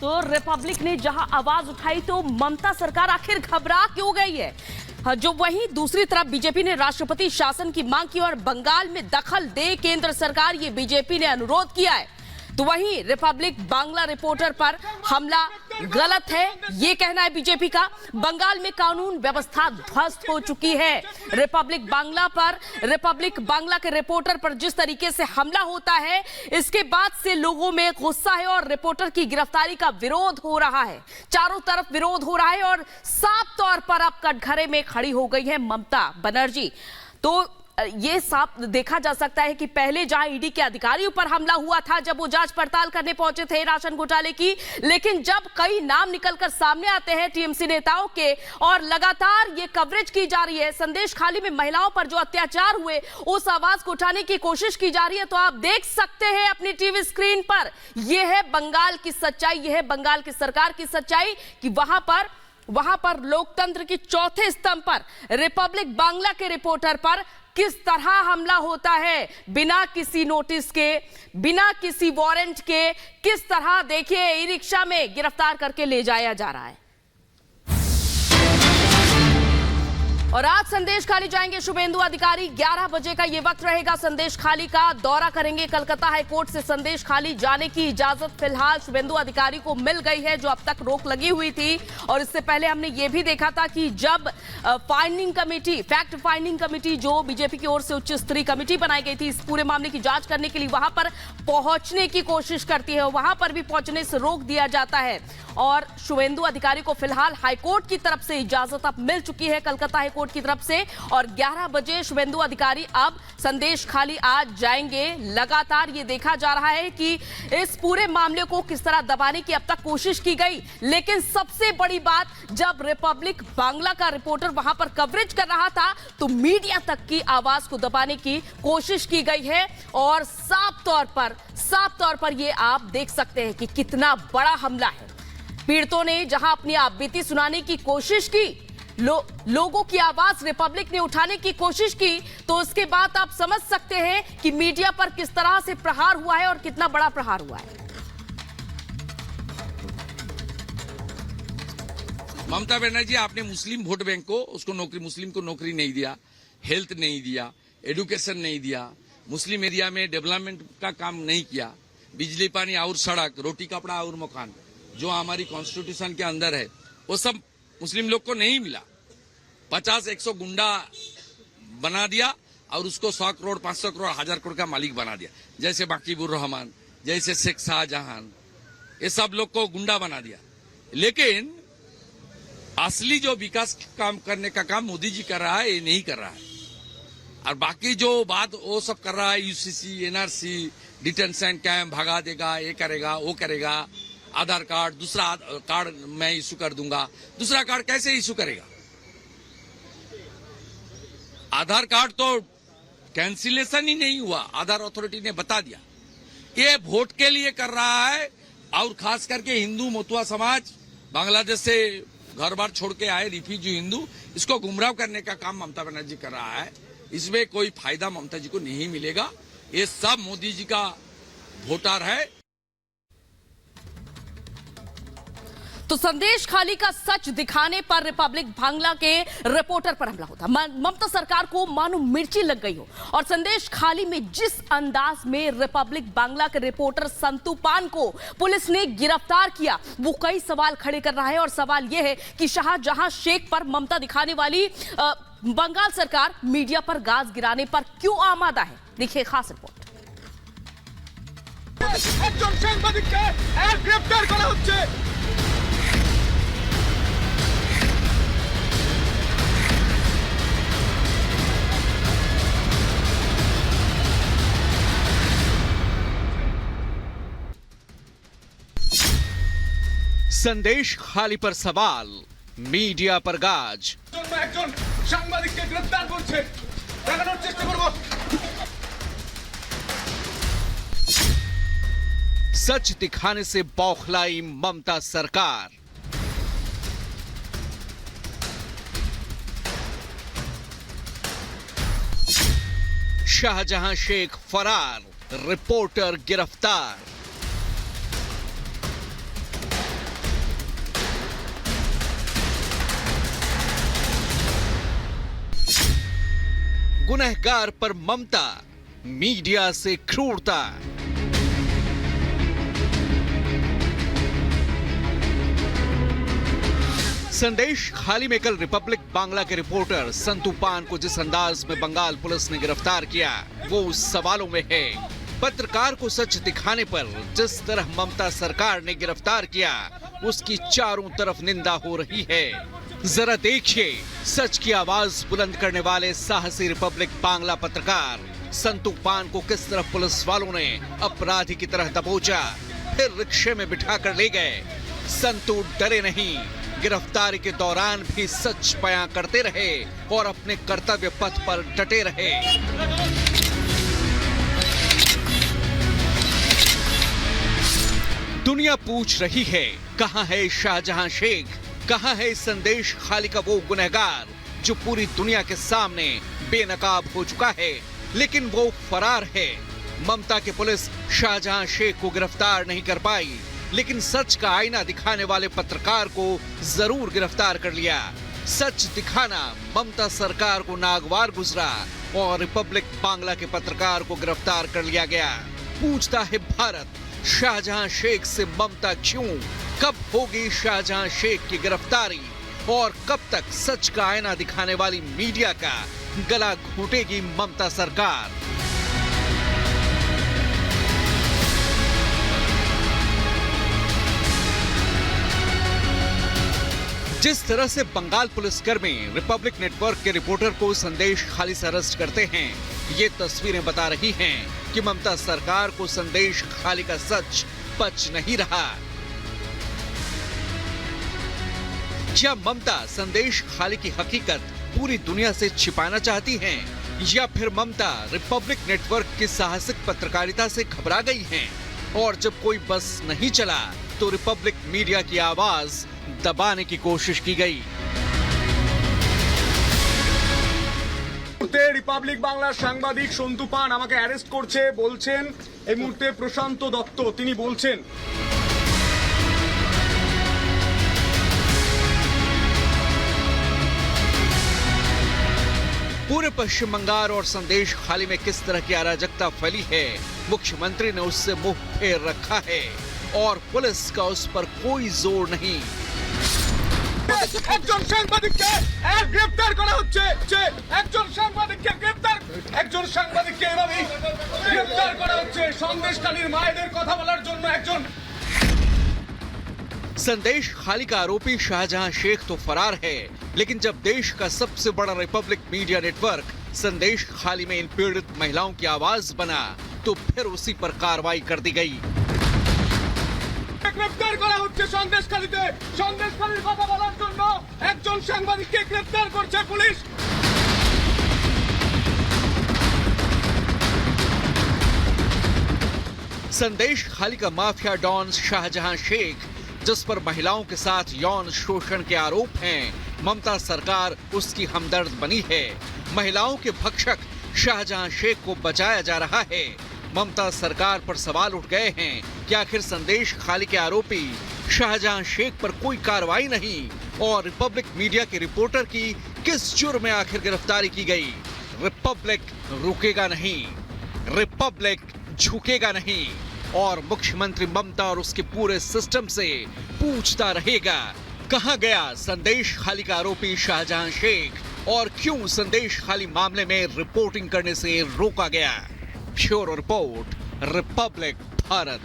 तो रिपब्लिक ने जहां आवाज उठाई तो ममता सरकार आखिर घबरा क्यों गई है? जो वहीं दूसरी तरफ बीजेपी ने राष्ट्रपति शासन की मांग की और बंगाल में दखल दे केंद्र सरकार, ये बीजेपी ने अनुरोध किया है। तो वहीं रिपब्लिक बांग्ला रिपोर्टर पर हमला गलत है, ये कहना है बीजेपी का। बंगाल में कानून व्यवस्था ध्वस्त हो चुकी है। रिपब्लिक बांग्ला के रिपोर्टर पर जिस तरीके से हमला होता है, इसके बाद से लोगों में गुस्सा है और रिपोर्टर की गिरफ्तारी का विरोध हो रहा है। चारों तरफ विरोध हो रहा है और साफ तौर पर अब कटघरे में खड़ी हो गई है ममता बनर्जी। तो ये साफ देखा जा सकता है कि पहले जहां ईडी के अधिकारियों पर हमला हुआ था, जब वो जांच पड़ताल करने पहुंचे थे राशन घोटाले की, लेकिन जब कई नाम निकलकर सामने आते हैं टीएमसी नेताओं के और लगातार ये कवरेज की जा रही है, संदेश खाली में महिलाओं पर जो अत्याचार हुए उस आवाज को उठाने की कोशिश की जा रही है, तो आप देख सकते हैं अपनी टीवी स्क्रीन पर, यह है बंगाल की सच्चाई, यह है बंगाल की सरकार की सच्चाई कि वहां पर लोकतंत्र की चौथे स्तंभ पर रिपब्लिक बांग्ला के रिपोर्टर पर किस तरह हमला होता है, बिना किसी नोटिस के, बिना किसी वारंट के, किस तरह देखिए ई रिक्शा में गिरफ्तार करके ले जाया जा रहा है। और आज संदेश खाली जाएंगे शुभेंदु अधिकारी। 11 बजे का यह वक्त रहेगा संदेश खाली का। दौरा करेंगे कलकत्ता हाईकोर्ट से संदेश खाली जाने की इजाजत फिलहाल शुभेंदु अधिकारी को मिल गई है, जो अब तक रोक लगी हुई थी। और इससे पहले हमने यह भी देखा था कि जब फैक्ट फाइंडिंग कमेटी जो बीजेपी की ओर से उच्च स्तरीय कमेटी बनाई गई थी इस पूरे मामले की जांच करने के लिए वहां पर पहुंचने की कोशिश करती है, वहां पर भी पहुंचने से रोक दिया जाता है। और शुभेंदु अधिकारी को फिलहाल हाईकोर्ट की तरफ से इजाजत अब मिल चुकी है, कलकत्ता हाईकोर्ट की तरफ से। और 11 बजे शुभेंदु अधिकारी अब संदेश खाली आज जाएंगे। लगातार ये देखा जा रहा है कि इस पूरे मामले को किस तरह दबाने की अब तक कोशिश की गई, लेकिन सबसे बड़ी बात, जब रिपब्लिक बांग्ला का रिपोर्टर वहां पर कवरेज कर रहा था तो मीडिया तक की आवाज को दबाने की कोशिश की गई है। और साफ तौर पर ये आप देख सकते हैं कि कितना बड़ा हमला है। पीड़ितों ने जहां अपनी आपबीती सुनाने की कोशिश की, लोगों की आवाज रिपब्लिक ने उठाने की कोशिश की, तो उसके बाद आप समझ सकते हैं कि मीडिया पर किस तरह से प्रहार हुआ है और कितना बड़ा प्रहार हुआ है। ममता बनर्जी, आपने मुस्लिम वोट बैंक को मुस्लिम को नौकरी नहीं दिया, हेल्थ नहीं दिया, एजुकेशन नहीं दिया, मुस्लिम एरिया में डेवलपमेंट का काम नहीं किया, बिजली पानी और सड़क, रोटी कपड़ा और मकान जो हमारी कॉन्स्टिट्यूशन के अंदर है वो सब मुस्लिम लोग को नहीं मिला। 50-100 गुंडा बना दिया और उसको 100 करोड़ 500 करोड़ 1000 करोड़ का मालिक बना दिया, जैसे बाकीबुर रहमान, जैसे शेख शाहजहां, ये सब लोग को गुंडा बना दिया। लेकिन असली जो विकास काम करने का काम मोदी जी कर रहा है, ये नहीं कर रहा है। और बाकी जो बात वो सब कर रहा है, यूसीसी, एनआरसी, डिटेंशन कैंप भगा देगा, ये करेगा, वो करेगा, आधार कार्ड, दूसरा कार्ड मैं इशू कर दूंगा। दूसरा कार्ड कैसे इशू करेगा? आधार कार्ड तो कैंसिलेशन ही नहीं हुआ, आधार अथॉरिटी ने बता दिया। ये वोट के लिए कर रहा है। और खास करके हिंदू मतुआ समाज, बांग्लादेश से घर बार छोड़ के आए रिफ्यूजी हिंदू, इसको गुमराह करने का काम ममता बनर्जी कर रहा है। इसमें कोई फायदा ममता जी को नहीं मिलेगा। ये सब मोदी जी का वोटर है। तो संदेश खाली का सच दिखाने पर रिपब्लिक बांग्ला के रिपोर्टर पर हमला होता, ममता सरकार को मानो मिर्ची लग गई हो। और संदेश खाली में जिस अंदाज में रिपब्लिक बांग्ला के रिपोर्टर संतू पान को पुलिस ने गिरफ्तार किया, वो कई सवाल खड़े कर रहा है। और सवाल यह है कि शाहजहां शेख पर ममता दिखाने वाली बंगाल सरकार मीडिया पर गाज गिराने पर क्यों आमादा है? देखिए खास रिपोर्ट। संदेश खाली पर सवाल, मीडिया पर गाज। सच दिखाने से बौखलाई ममता सरकार। शाहजहां शेख फरार, रिपोर्टर गिरफ्तार। गुनहगार पर ममता, मीडिया से क्रूरता। संदेश खाली में कल रिपब्लिक बांग्ला के रिपोर्टर संतू पान को जिस अंदाज में बंगाल पुलिस ने गिरफ्तार किया वो सवालों में है। पत्रकार को सच दिखाने पर जिस तरह ममता सरकार ने गिरफ्तार किया उसकी चारों तरफ निंदा हो रही है। जरा देखिए सच की आवाज बुलंद करने वाले साहसी रिपब्लिक बांग्ला पत्रकार संतू पान को किस तरह पुलिस वालों ने अपराधी की तरह दबोचा, फिर रिक्शे में बिठा कर ले गए। संतू डरे नहीं, गिरफ्तारी के दौरान भी सच बयां करते रहे और अपने कर्तव्य पथ पर डटे रहे। दुनिया पूछ रही है कहां है शाहजहां शेख, कहां है संदेश खाली का वो गुनहगार जो पूरी दुनिया के सामने बेनकाब हो चुका है, लेकिन वो फरार है। ममता की पुलिस शाहजहां शेख को गिरफ्तार नहीं कर पाई, लेकिन सच का आईना दिखाने वाले पत्रकार को जरूर गिरफ्तार कर लिया। सच दिखाना ममता सरकार को नागवार गुजरा और रिपब्लिक बांग्ला के पत्रकार को गिरफ्तार कर लिया गया। पूछता है भारत, शाहजहां शेख से ममता क्यों? कब होगी शाहजहां शेख की गिरफ्तारी और कब तक सच का आईना दिखाने वाली मीडिया का गला घोंटेगी ममता सरकार? जिस तरह से बंगाल पुलिसकर्मी रिपब्लिक नेटवर्क के रिपोर्टर को संदेश खाली से अरेस्ट करते हैं, ये तस्वीरें बता रही हैं कि ममता सरकार को संदेश खाली का सच पच नहीं रहा। क्या ममता संदेश खाली की हकीकत पूरी दुनिया से छिपाना चाहती हैं, या फिर ममता रिपब्लिक नेटवर्क की साहसिक पत्रकारिता से घबरा गई हैं और जब कोई बस नहीं चला तो रिपब्लिक मीडिया की आवाज दबाने की कोशिश की गई? রিপাবলিক বাংলার সাংবাদিক সন্তু পান আমাকে অ্যারেস্ট করছে, বলছেন এই মুহূর্তে প্রশান্ত দত্ত তিনি বলছেন पूरे पश्चिम बंगाल और संदेश खाली में किस तरह की अराजकता फैली है, मुख्यमंत्री ने उससे मुंह फेर रखा है और पुलिस का उस पर कोई जोर नहीं। একজন সাংবাদিককে গ্রেফতার করা হচ্ছে, একজন সাংবাদিককে এভাবেই গ্রেফতার করা হচ্ছে সন্দেশখালীর মায়েদের কথা বলার জন্য। একজন संदेश खाली का आरोपी शाहजहां शेख तो फरार है, लेकिन जब देश का सबसे बड़ा रिपब्लिक मीडिया नेटवर्क संदेश खाली में इन पीड़ित महिलाओं की आवाज बना तो फिर उसी पर कार्रवाई कर दी गई। গ্রেফতার করা হচ্ছে সন্দেশখালীতে, সন্দেশখালীর কথা বলার জন্য একজন সাংবাদিককে গ্রেফতার করছে পুলিশ। संदेश खाली का माफिया डॉन शाहजहां शेख, जिस पर महिलाओं के साथ यौन शोषण के आरोप हैं, ममता सरकार उसकी हमदर्द बनी है। महिलाओं के भक्षक शाहजहां शेख को बचाया जा रहा है। ममता सरकार पर सवाल उठ गए हैं कि आखिर संदेश खाली के आरोपी शाहजहां शेख पर कोई कार्रवाई नहीं और रिपब्लिक मीडिया के रिपोर्टर की किस जुर्म में आखिर गिरफ्तारी की गई। रिपब्लिक रुकेगा नहीं, रिपब्लिक झुकेगा नहीं और मुख्यमंत्री ममता और उसके पूरे सिस्टम से पूछता रहेगा कहां गया संदेश खाली का आरोपी शाहजहां शेख और क्यों संदेश खाली मामले में रिपोर्टिंग करने से रोका गया। Bureau report, Republic Bharat.